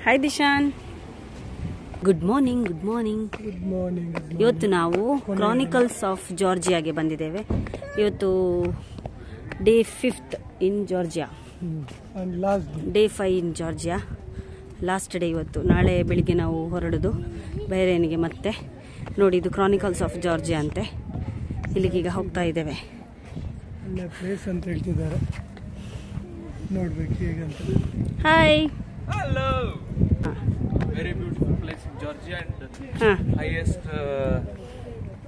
Hi Dishan, good morning. Good morning. ಇವತ್ತು ನಾವು chronicles of ಜಾರ್ಜಿಯಾಗೆ ಬಂದಿದ್ದೇವೆ. ಇವತ್ತು day 5 in Georgia, day 5 in Georgia, last day ಇವತ್ತು. ನಾಳೆ ಬೆಳಿಗ್ಗೆ ನಾವು ಹೊರಡೋದು ಬಹರೇನಿಗೆ. ಮತ್ತೆ ನೋಡಿ, ಇದು ಕ್ರಾನಿಕಲ್ಸ್ ಆಫ್ ಜಾರ್ಜಿಯಾ ಅಂತೆ. ಇಲ್ಲಿಗೀಗ ಹೋಗ್ತಾ ಇದ್ದೇವೆ. ಒಳ್ಳೆ ಪ್ಲೇಸ್ ಅಂತ ಹೇಳ್ತಿದ್ದಾರೆ, ನೋಡ್ಬೇಕು ಹೇಗಂತ. Hi. Hello. Very beautiful place in Georgia and highest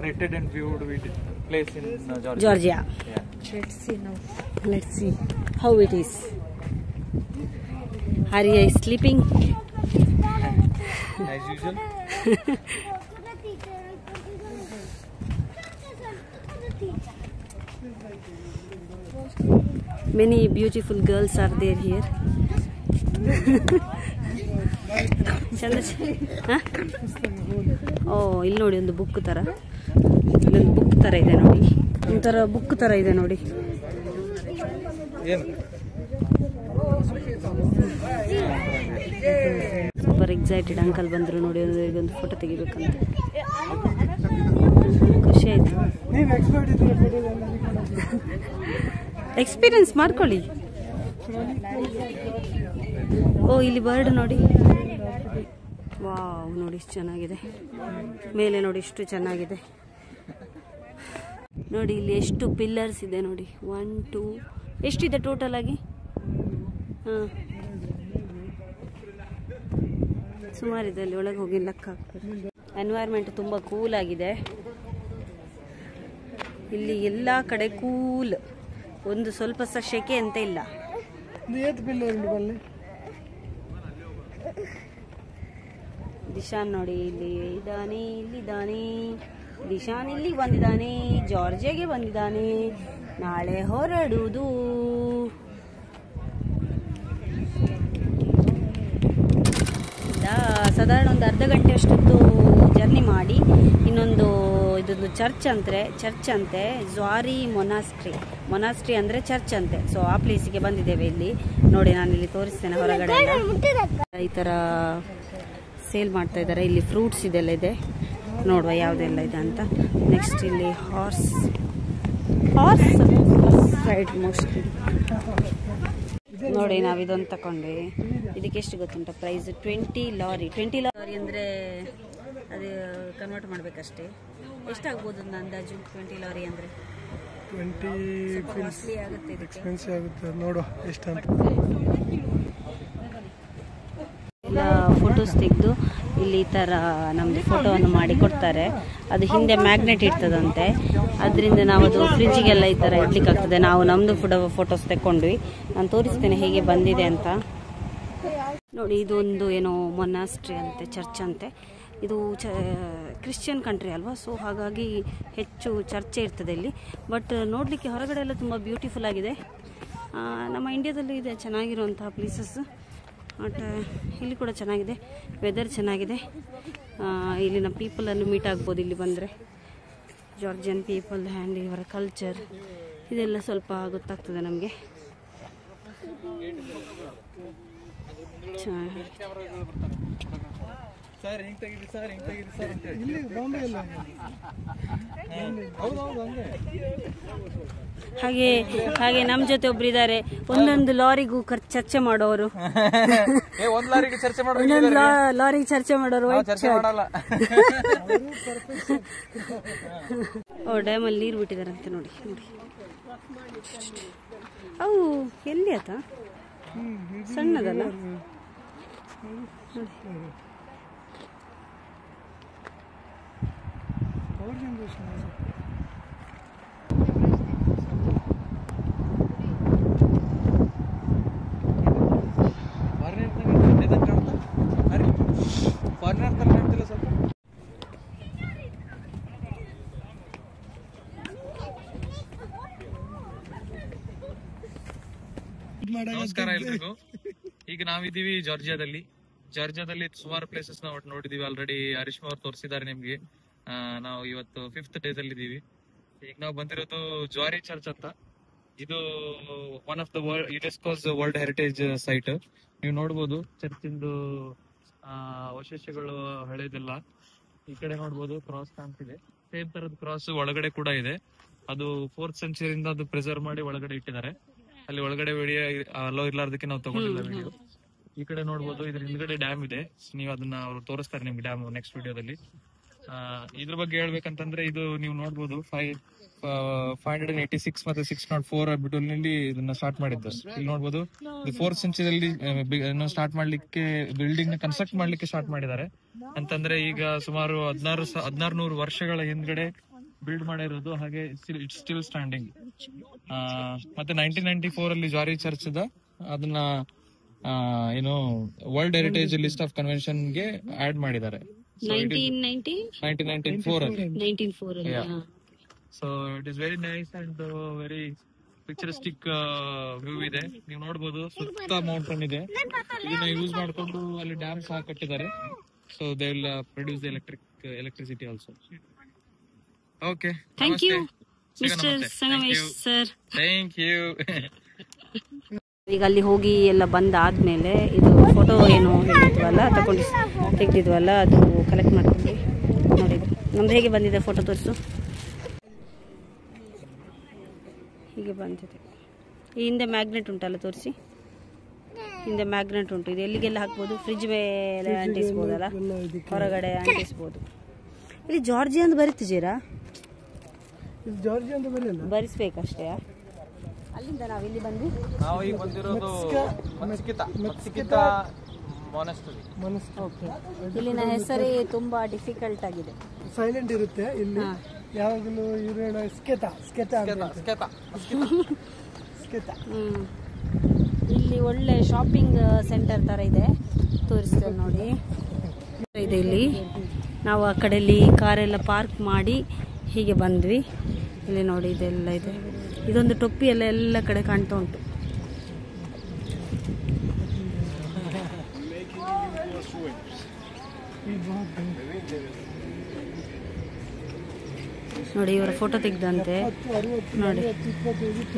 rated and viewed place in Georgia. Yeah. Let's see now. Let's see how it is. Arya is sleeping. As usual. Many beautiful girls are there here. ಓ, ಇಲ್ಲಿ ನೋಡಿ, ಒಂದು book ತರ, ಇಲ್ಲೊಂದು book ತರ ಇದೆ ನೋಡಿ, ಒಂಥರ book ತರ ಇದೆ ನೋಡಿ. ಸೂಪರ್ ಎಕ್ಸೈಟೆಡ್ ಅಂಕಲ್ ಬಂದ್ರು ನೋಡಿ, ಒಂದು ಫೋಟೋ ತೆಗಿಬೇಕಂತ. ಖುಷಿ ಆಯ್ತು. ಎಕ್ಸ್ಪೀರಿಯನ್ಸ್ ಮಾಡ್ಕೊಳ್ಳಿ. ಓ, ಇಲ್ಲಿ ಬರ್ಡ್ ನೋಡಿ. ವಾವ್, ನೋಡಿ ಎಷ್ಟು ಚೆನ್ನಾಗಿದೆ. ಮೇಲೆ ನೋಡಿ ಎಷ್ಟು ಚೆನ್ನಾಗಿದೆ ನೋಡಿ. ಇಲ್ಲಿ ಎಷ್ಟು ಪಿಲ್ಲರ್ಸ್ ಇದೆ ನೋಡಿ. 1 2 ಎಷ್ಟಿದೆ ಟೋಟಲ್ ಆಗಿ? ಸುಮಾರಿದೆ. ಅಲ್ಲಿ ಒಳಗೆ ಹೋಗಿ ಲೆಕ್ಕ ಹಾಕ್ಬೇಕು. ಎನ್ವೈರ್ಮೆಂಟ್ ತುಂಬ ಕೂಲ್ ಆಗಿದೆ ಇಲ್ಲಿ. ಎಲ್ಲ ಕಡೆ ಕೂಲ್, ಒಂದು ಸ್ವಲ್ಪ ಸಹ ಶೆಕೆ ಅಂತ ಇಲ್ಲ. ದಿಶಾನ್ ನೋಡಿ, ಇಲ್ಲಿ ಇದ್ದಾನೆ, ಇಲ್ಲಿದ್ದಾನೆ. ದಿಶಾನ್ ಇಲ್ಲಿ ಬಂದಿದ್ದಾನೆ, ಜಾರ್ಜಿಯಾಗೆ ಬಂದಿದ್ದಾನೆ. ನಾಳೆ ಹೊರಡುವುದು. ಸಾಧಾರಣ ಒಂದು ಅರ್ಧ ಗಂಟೆ ಅಷ್ಟೊತ್ತು ಜರ್ನಿ ಮಾಡಿ ಇನ್ನೊಂದು ಇದೊಂದು ಚರ್ಚ್ ಅಂತೆ, ಜ್ವಾರಿ ಮೊನಾಸ್ಟ್ರಿ ಅಂದರೆ ಚರ್ಚ್ ಅಂತೆ. ಸೊ ಆ ಪ್ಲೇಸಿಗೆ ಬಂದಿದ್ದೇವೆ. ಇಲ್ಲಿ ನೋಡಿ, ನಾನು ಇಲ್ಲಿ ತೋರಿಸ್ತೇನೆ. ಹೊರಗಡೆ ಈ ಥರ ಸೇಲ್ ಮಾಡ್ತಾ ಇದ್ದಾರೆ. ಇಲ್ಲಿ ಫ್ರೂಟ್ಸ್ ಇದೆಲ್ಲ ಇದೆ, ನೋಡುವ ಯಾವುದೆಲ್ಲ ಇದೆ ಅಂತ. ನೆಕ್ಸ್ಟ್ ಇಲ್ಲಿ ಹಾರ್ಸ್ ರೈಡ್ ಮೋಸ್ಟ್ಲಿ ನೋಡಿ. ನಾವು ಇದೊಂದು ತಗೊಂಡ್ವಿ. ಇದಕ್ಕೆ ಎಷ್ಟು ಗೊತ್ತುಂಟ ಪ್ರೈಸ್? 20 ಲಾರಿ ಅಂದರೆ ಅದು ಕನ್ವರ್ಟ್ ಮಾಡಬೇಕಷ್ಟೇ. ಎಷ್ಟಾಗ್ಬೋದು ಒಂದು ಅಂದಾಜು? 20 ಲಾರಿ ಅಂದರೆ 20 ಕಾಸ್ಟ್ಲಿ ಆಗುತ್ತೆ, ಎಕ್ಸ್ಪೆನ್ಸಿವ್ ಆಗುತ್ತೆ. ನೋಡುವ ಎಷ್ಟಂತ. ಎಲ್ಲ ಫೋಟೋಸ್ ತೆಗೆದು ಇಲ್ಲಿ ಈ ಥರ ನಮ್ಮದು ಫೋಟೋವನ್ನು ಮಾಡಿ ಕೊಡ್ತಾರೆ. ಅದು ಹಿಂದೆ ಮ್ಯಾಗ್ನೆಟ್ ಇರ್ತದಂತೆ, ಅದರಿಂದ ನಾವು ಅದು ಫ್ರಿಜ್ಜಿಗೆಲ್ಲ ಈ ಥರ ಇಡ್ಲಿಕ್ಕಾಗ್ತದೆ. ನಾವು ನಮ್ಮದು ಫೋಟೋಸ್ ತೆಕ್ಕೊಂಡ್ವಿ. ನಾನು ತೋರಿಸ್ತೇನೆ ಹೇಗೆ ಬಂದಿದೆ ಅಂತ ನೋಡಿ. ಇದೊಂದು ಏನೋ ಮೊನಾಸ್ಟ್ರಿ ಅಂತೆ, ಚರ್ಚ್ ಅಂತೆ. ಇದು ಕ್ರಿಶ್ಚಿಯನ್ ಕಂಟ್ರಿ ಅಲ್ವಾ, ಸೊ ಹಾಗಾಗಿ ಹೆಚ್ಚು ಚರ್ಚೆ ಇರ್ತದೆ ಇಲ್ಲಿ. ಬಟ್ ನೋಡಲಿಕ್ಕೆ ಹೊರಗಡೆ ಎಲ್ಲ ತುಂಬ ಬ್ಯೂಟಿಫುಲ್ ಆಗಿದೆ. ನಮ್ಮ ಇಂಡಿಯಾದಲ್ಲೂ ಇದೆ ಚೆನ್ನಾಗಿರುವಂತಹ ಪ್ಲೇಸಸ್. ಬಟ್ ಇಲ್ಲಿ ಕೂಡ ಚೆನ್ನಾಗಿದೆ, ವೆದರ್ ಚೆನ್ನಾಗಿದೆ. ಇಲ್ಲಿನ ಪೀಪಲನ್ನು ಮೀಟ್ ಆಗ್ಬೋದು ಇಲ್ಲಿ ಬಂದರೆ. ಜಾರ್ಜಿಯನ್ ಪೀಪಲ್ ಆ್ಯಂಡ್ ಇವರ ಕಲ್ಚರ್ ಇದೆಲ್ಲ ಸ್ವಲ್ಪ ಗೊತ್ತಾಗ್ತದೆ ನಮಗೆ. ಹಾಗೆ ನಮ್ಮ ಜೊತೆ ಒಬ್ರು ಇದ್ದಾರೆ, ಒಂದೊಂದು ಲಾರಿಗೂ ಚರ್ಚೆ ಮಾಡೋರು. ಒಂದೊಂದು ಲಾರಿಗೆ ಚರ್ಚೆ ಮಾಡೋರು. ಓ, ಡ್ಯಾಮಲ್ಲಿ ನೀರು ಬಿಟ್ಟಿದಾರಂತೆ ನೋಡಿ. ಅವು ಎಲ್ಲಿ ಆತ ಸಣ್ಣದಲ್ಲ. ನಮಸ್ಕಾರ ಎಲ್ರಿಗೂ. ಈಗ ನಾವಿದೀವಿ ಜಾರ್ಜಿಯಾದಲ್ಲಿ. ಸುಮಾರು ಪ್ಲೇಸಸ್ ನಾವು ನೋಡಿದೀವಿ ಆಲ್ರೆಡಿ. ಹರೀಶ್ ಅವ್ರು ತೋರಿಸಿದ್ದಾರೆ ನಿಮ್ಗೆ. ನಾವು ಇವತ್ತು 5th ಡೇಸ್ ಅಲ್ಲಿ ಇದೀವಿ. ಈಗ ನಾವು ಬಂದಿರೋದು ಜ್ವಾರಿ ಚರ್ಚ್ ಅಂತ. ಇದು one of the UNESCO's world heritage site. ನೀವು ನೋಡಬಹುದು ಚರ್ಚ್ ಇಂದು ಅವಶೇಷಗಳು ಹಳೇದೆಲ್ಲ. ಈ ಕಡೆ ನೋಡ್ಬೋದು ಕ್ರಾಸ್ ಕಾಣ್ತಿದೆ, ಸೇಮ್ ತರದ ಕ್ರಾಸ್ ಒಳಗಡೆ ಕೂಡ ಇದೆ. ಅದು 4th ಸೆಂಚುರಿಯಿಂದ ಅದು ಪ್ರಿಸರ್ವ್ ಮಾಡಿ ಒಳಗಡೆ ಇಟ್ಟಿದ್ದಾರೆ. ಅಲ್ಲಿ ಒಳಗಡೆ ವಿಡಿಯೋ ಅಲೋ ಇರ್ಲಾರ್ದಕ್ಕೆ ನಾವು ತಗೊಂಡಿಲ್ಲ ವಿಡಿಯೋ. ಈ ಕಡೆ ನೋಡ್ಬೋದು, ಇದ್ರ ಹಿಂದ್ಗಡೆ ಡ್ಯಾಮ್ ಇದೆ. ನೀವು ಅದನ್ನ ಅವ್ರು ತೋರಿಸ್ತಾರೆ ನಿಮ್ಗೆ ಡ್ಯಾಮ್ ನೆಕ್ಸ್ಟ್ ವಿಡಿಯೋದಲ್ಲಿ. ಇದ್ರ ಬಗ್ಗೆ ಹೇಳ್ಬೇಕಂತಂದ್ರೆ ಇದು ನೀವು ನೋಡ್ಬೋದು 586 ಮತ್ತೆ 604 ಬಿಟೋಲ್ನಲ್ಲಿ ಇದನ್ನ ಸ್ಟಾರ್ಟ್ ಮಾಡಿದ್ದು. ಇಲ್ಲಿ ನೋಡ್ಬೋದು 4th ಸೆಂಚುರಿಯಲ್ಲಿ ಸ್ಟಾರ್ಟ್ ಮಾಡ್ಲಿಕ್ಕೆ ಬಿಲ್ಡಿಂಗ್ ನ ಕನ್ಸ್ಟ್ರಕ್ಟ್ ಮಾಡ್ಲಿಕ್ಕೆ ಸ್ಟಾರ್ಟ್ ಮಾಡಿದ್ದಾರೆ. ಅಂತಂದ್ರೆ ಈಗ ಸುಮಾರು 1600 ವರ್ಷಗಳ ಹಿಂದ್ಗಡೆ ಬಿಲ್ಡ್ ಮಾಡಿರೋದು. ಹಾಗೆ ಇಟ್ಸ್ ಸ್ಟಿಲ್ ಸ್ಟ್ಯಾಂಡಿಂಗ್. ಮತ್ತೆ 1994 ಅಲ್ಲಿ ಜಾರಿ ಚರ್ಚ್ ಅದನ್ನ ಏನು world heritage list of convention ಗೆ ಆಡ್ ಮಾಡಿದ್ದಾರೆ 1994 ಅಲ್ಲಿ. So it is very nice and very picturesque view ಇದೆ. ನೀವು ನೋಡಬಹುದು ಸುತ್ತ ಮೌಂಟೇನ್ ಇದೆ. ಇದನ್ನ ಯೂಸ್ ಮಾಡ್ಕೊಂಡು ಅಲ್ಲಿ ಡ್ಯಾಮ್ ಸಹ ಕಟ್ಟಿದ್ದಾರೆ. So they will produce electricity also. Okay, thank you mister Sangamesh sir. Thank you. ಈಗ ಅಲ್ಲಿ ಹೋಗಿ ಎಲ್ಲ ಬಂದಾದ್ಮೇಲೆ ಇದು ಫೋಟೋ ಏನು ಹೇಳಿದ್ವಲ್ಲ ತೆಗ್ದಿದ್ವಲ್ಲ ಅದು ಕಲೆಕ್ಟ್ ಮಾಡ್ಕೊಂಡ್ವಿ. ನೋಡಿ ನಮ್ದು ಹೇಗೆ ಬಂದಿದೆ ಫೋಟೋ ತೋರಿಸು. ಹೀಗೆ ಬಂದಿದೆ. ಈ ಹಿಂದೆ ಮ್ಯಾಗ್ನೆಟ್ ಉಂಟಲ್ಲ ತೋರಿಸಿ. ಹಿಂದೆ ಮ್ಯಾಗ್ನೆಟ್ ಉಂಟು. ಇದು ಎಲ್ಲಿಗೆಲ್ಲ ಹಾಕ್ಬೋದು, ಫ್ರಿಜ್ ಮೇಲೆ ಅಂಟಿಸ್ಬೋದಲ್ಲ, ಹೊರಗಡೆ ಅಂಟಿಸ್ಬೋದು. ಇಲ್ಲಿ ಜಾರ್ಜಿಯಾ ಅಂತ ಬರೀತಿದ್ದೀರಾ? ಜಾರ್ಜಿಯಾ ಅಂತ ಬರಲಿಲ್ಲ, ಬರಿಸ್ಬೇಕಷ್ಟೇ. ಅಲ್ಲಿಂದ ನಾವು ಇಲ್ಲಿ ಬಂದು ನಾವು ಈಗ ಬಂದಿರೋದು ಇಲ್ಲಿನ ಹೆಸರೇ ತುಂಬಾ ಡಿಫಿಕಲ್ಟ್ ಆಗಿದೆ. ಸೈಲೆಂಟ್ ಇರುತ್ತೆ ಇಲ್ಲಿ ಯಾವಾಗಲೂ. ಇವ್ರೇನ ಸ್ಕೆತಾ. ಇಲ್ಲಿ ಒಳ್ಳೆ ಶಾಪಿಂಗ್ ಸೆಂಟರ್ ತರ ಇದೆ, ತೋರಿಸ್ತೇವೆ ನೋಡಿ. ಇದೆ ಇಲ್ಲಿ. ನಾವು ಆ ಕಡೆಯಲ್ಲಿ ಕಾರೆಲ್ಲ ಪಾರ್ಕ್ ಮಾಡಿ ಹೀಗೆ ಬಂದ್ವಿ. ಇಲ್ಲಿ ನೋಡಿ ಇದೆಲ್ಲ ಇದೆ. ಇದೊಂದು ಟೊಪ್ಪಿ ಎಲ್ಲ ಕಡೆ ಕಾಣ್ತಾ ಉಂಟು. ನೋಡಿ ಇವರ ಫೋಟೋ ತೆಗ್ದಂತೆ. ನೋಡಿ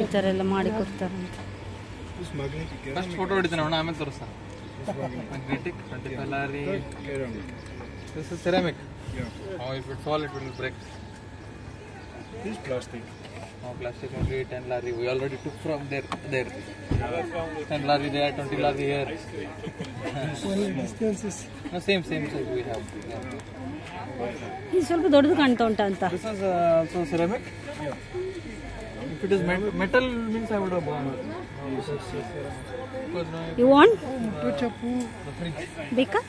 ಈ ತರ ಎಲ್ಲ ಮಾಡಿ ಕೊಡ್ತಾರಂತೆ. ಫಸ್ಟ್ ಫೋಟೋ ಹೊಡಿತಾನೆ ಅವನು, ಆಮೇಲೆ ತೋರಿಸ್ತಾನೆ. Magnetic lorry. This is ceramic. How if it fall it will break. This plastic. Oh, plastic only 10 lorry. We already took from there. 10 lorry there, 20 lorry here. Only distances. No, same size we have. ಇದು ಸ್ವಲ್ಪ ದೊಡ್ಡದು ಕಾಣ್ತಾ ಉಂಟಾ ಅಂತ. This is also ceramic. If it is metal means I would have bought it. You want? ಚಪ್ಪು ಬೇಕಾ?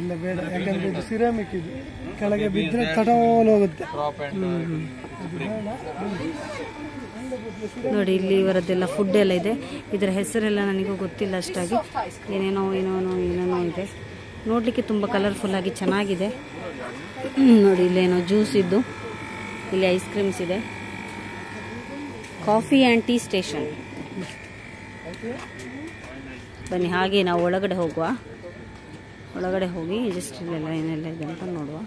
ಇಲ್ಲ ಬೇಡ, ಯಾಕಂದ್ರೆ ಇದು ಸಿರಾಮಿಕ್. ಇದು ಕೆಳಗೆ ಬಿದ್ದರೆ ತಡೋಲ್ ಹೋಗುತ್ತೆ. ನೋಡಿ ಇಲ್ಲಿ ಇವರದ್ದೆಲ್ಲ ಫುಡ್ ಎಲ್ಲ ಇದೆ. ಇದರ ಹೆಸರೆಲ್ಲ ನನಗೂ ಗೊತ್ತಿಲ್ಲ ಅಷ್ಟಾಗಿ. ಏನೇನೋ ಇದೆ. ನೋಡಲಿಕ್ಕೆ ತುಂಬ ಕಲರ್ಫುಲ್ ಆಗಿ ಚೆನ್ನಾಗಿದೆ. ನೋಡಿ ಇಲ್ಲೇನೋ ಜ್ಯೂಸ್ ಇದ್ದು, ಇಲ್ಲಿ ಐಸ್ ಕ್ರೀಮ್ಸ್ ಇದೆ. Coffee and tea station. ಬನ್ನಿ ಹಾಗೆ ನಾವು ಒಳಗಡೆ ಹೋಗುವ. ಒಳಗಡೆ ಹೋಗಿ ಜಸ್ಟ್ ಇಲ್ಲೆಲ್ಲ ಏನೆಲ್ಲ ಇದೆ ಅಂತ ನೋಡುವ.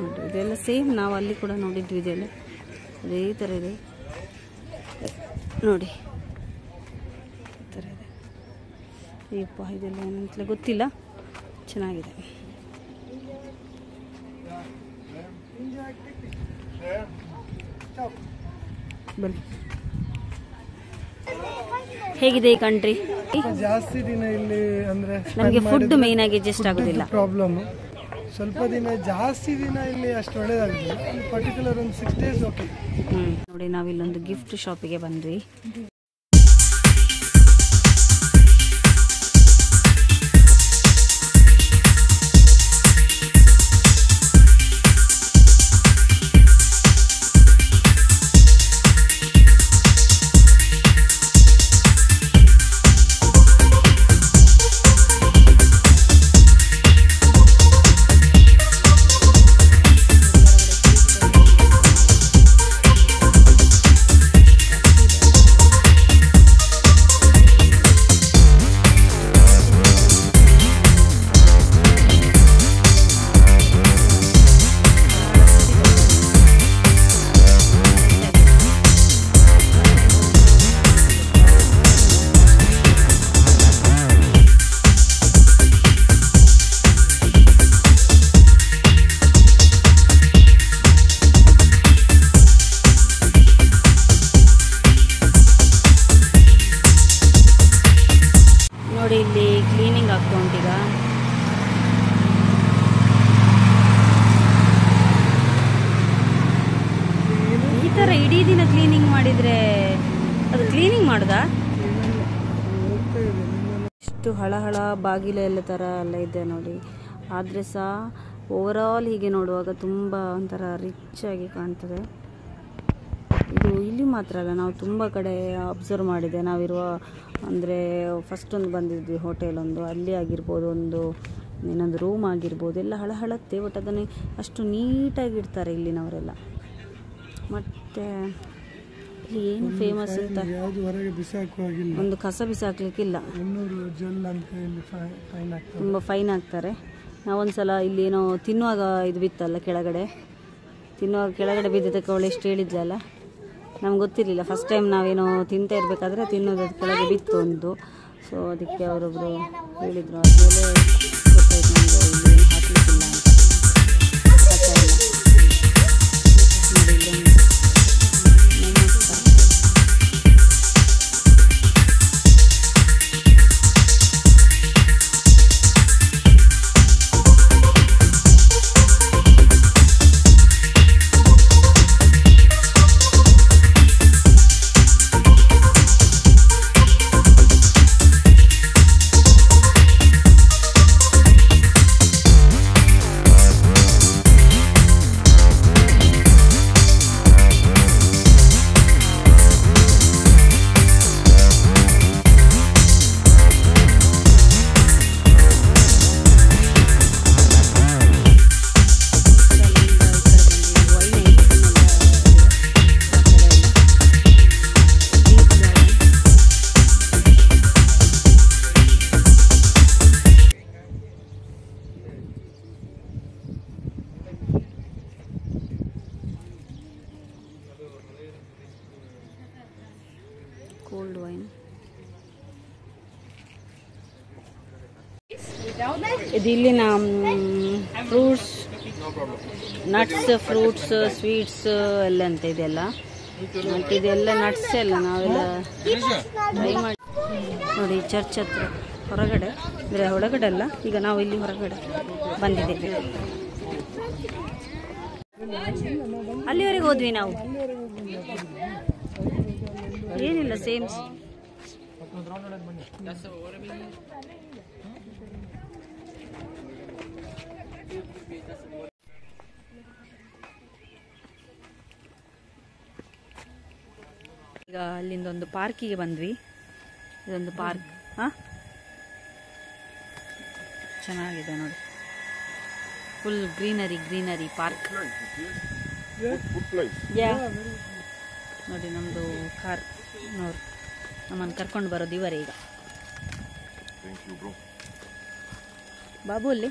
ನೋಡಿ ಇದೆಲ್ಲ ಸೇಮ್ ನಾವು ಅಲ್ಲಿ ಕೂಡ ನೋಡಿದ್ವಿ. ಇದೆಲ್ಲ ಅದೇ ಥರ ಇದೆ ನೋಡಿ. ಈ ಥರ ಇದೆ. ಅಯ್ಯಪ್ಪ ಇದೆಲ್ಲ ಏನಂತಲೇ ಗೊತ್ತಿಲ್ಲ, ಚೆನ್ನಾಗಿದೆ. ಬನ್ನಿ. ಹೇಗಿದೆ ಈ ಕಂಟ್ರಿ? ಜಾಸ್ತಿ ದಿನ ಇಲ್ಲಿ ಅಂದ್ರೆ ನಮಗೆ ಫುಡ್ ಮೇನ್ ಆಗಿ ಅಡ್ಜಸ್ಟ್ ಆಗೋದಿಲ್ಲ. ಪ್ರಾಬ್ಲಮ್. ಸ್ವಲ್ಪ ದಿನ ಜಾಸ್ತಿ ದಿನ ಇಲ್ಲಿ ಅಷ್ಟು ಒಳ್ಳೇದಾಗುದಿಲ್ಲ. ಪರ್ಟಿಕ್ಯುಲರ್ ಒಂದು 6 days ಓಕೆ. ನೋಡಿ ನಾವಿಲ್ಲೊಂದು ಗಿಫ್ಟ್ ಶಾಪಿಗೆ ಬಂದ್ವಿ. ಅಂದರೆ ಅದು ಕ್ಲೀನಿಂಗ್ ಮಾಡೋದಾ? ಹೋಗ್ತಾ ಇದೆ ಇಷ್ಟು ಹಳಹಳ ಬಾಗಿಲು ಎಲ್ಲ ಥರ ಎಲ್ಲ ಇದೆ ನೋಡಿ. ಆದರೆ ಸಹ ಓವರಾಲ್ ಹೀಗೆ ನೋಡುವಾಗ ತುಂಬ ಒಂಥರ ರಿಚ್ ಆಗಿ ಕಾಣ್ತದೆ. ಇದು ಇಲ್ಲಿ ಮಾತ್ರ ಅಲ್ಲ, ನಾವು ತುಂಬ ಕಡೆ ಅಬ್ಸರ್ವ್ ಮಾಡಿದೆ. ನಾವಿರುವ ಅಂದರೆ ಫಸ್ಟ್ ಒಂದು ಬಂದಿದ್ವಿ ಹೋಟೆಲ್ ಒಂದು, ಅಲ್ಲಿ ಆಗಿರ್ಬೋದು, ಇನ್ನೊಂದು ರೂಮ್ ಆಗಿರ್ಬೋದು, ಎಲ್ಲ ಹಳಹಳತ್ತೆ. ಬಟ್ ಅದನ್ನು ಅಷ್ಟು ನೀಟಾಗಿಡ್ತಾರೆ ಇಲ್ಲಿನವರೆಲ್ಲ. ಮತ್ತು ಇಲ್ಲಿ ಏನು ಫೇಮಸ್ ಅಂತ ಯಾವುದು ಹೊರಗೆ ಬಿಸಾಕುವಾಗಿಲ್ಲ, ಒಂದು ಕಸ ಬಿಸಾಕ್ಲಿಕ್ಕಿಲ್ಲ. 200 ಜಲ್ ಅಂತ ಇಲ್ಲಿ ಫೈನ್ ಆಗ್ತದೆ. ತುಂಬ ಫೈನ್ ಹಾಕ್ತಾರೆ. ನಾವೊಂದು ಸಲ ಇಲ್ಲಿ ಏನೋ ತಿನ್ನುವಾಗ ಇದು ಬಿತ್ತಲ್ಲ ಕೆಳಗಡೆ, ಕೆಳಗಡೆ ಬಿದ್ದಿದ್ದಕ್ಕೆ ಅವಳು ಎಷ್ಟು ಹೇಳಿದ್ಲಲ್ಲ, ನಮ್ಗೆ ಗೊತ್ತಿರಲಿಲ್ಲ. ಫಸ್ಟ್ ಟೈಮ್ ನಾವೇನೋ ತಿಂತಾ ಇರಬೇಕಾದ್ರೆ ತಿನ್ನೋದು ಕೆಳಗೆ ಬಿತ್ತು ಒಂದು. ಸೊ ಅದಕ್ಕೆ ಅವರೊಬ್ಬರು ಹೇಳಿದರು, ಆದಮೇಲೆ ಗೊತ್ತಾಯ್ತು ನಮಗೆ ಇಲ್ಲಿ ಏನು ಹಾಕಲಿಕ್ಕಿಲ್ಲ ಅಂತ. ಕೋಲ್ಡ್ ವೈನ್ ಇದು ಇಲ್ಲಿನ ಫ್ರೂಟ್ಸ್, ನಟ್ಸ್, ಫ್ರೂಟ್ಸ್, ಸ್ವೀಟ್ಸ್ ಎಲ್ಲ ಅಂತ ಇದೆಲ್ಲ. ಮತ್ತು ಇದೆಲ್ಲ ನಟ್ಸ್ ಎಲ್ಲ ನಾವೆಲ್ಲ ಟ್ರೈ ಮಾಡಿ ನೋಡಿ. ಚರ್ಚ್ ಹತ್ರ ಹೊರಗಡೆ, ಅಂದರೆ ಒಳಗಡೆ ಅಲ್ಲ, ಈಗ ನಾವು ಇಲ್ಲಿ ಹೊರಗಡೆ ಬಂದಿದ್ದೇವೆ. ಅಲ್ಲಿವರೆಗೆ ಹೋದ್ವಿ ನಾವು, ಏನಿಲ್ಲ ಸೇಮ್. ಈಗ ಅಲ್ಲಿಂದ ಒಂದು ಪಾರ್ಕಿಗೆ ಬಂದ್ವಿ. ಇದೊಂದು ಪಾರ್ಕ್, ಚೆನ್ನಾಗಿದೆ ನೋಡಿ, ಫುಲ್ ಗ್ರೀನರಿ ಪಾರ್ಕ್. ನೋಡಿ ನಮ್ಮದು ಕಾರ್ ನಮ್ಮನ್ನು ಕರ್ಕೊಂಡು ಬರೋದು ಇವರೇ. ಈಗ ಬಾಬು ಅಲ್ಲಿ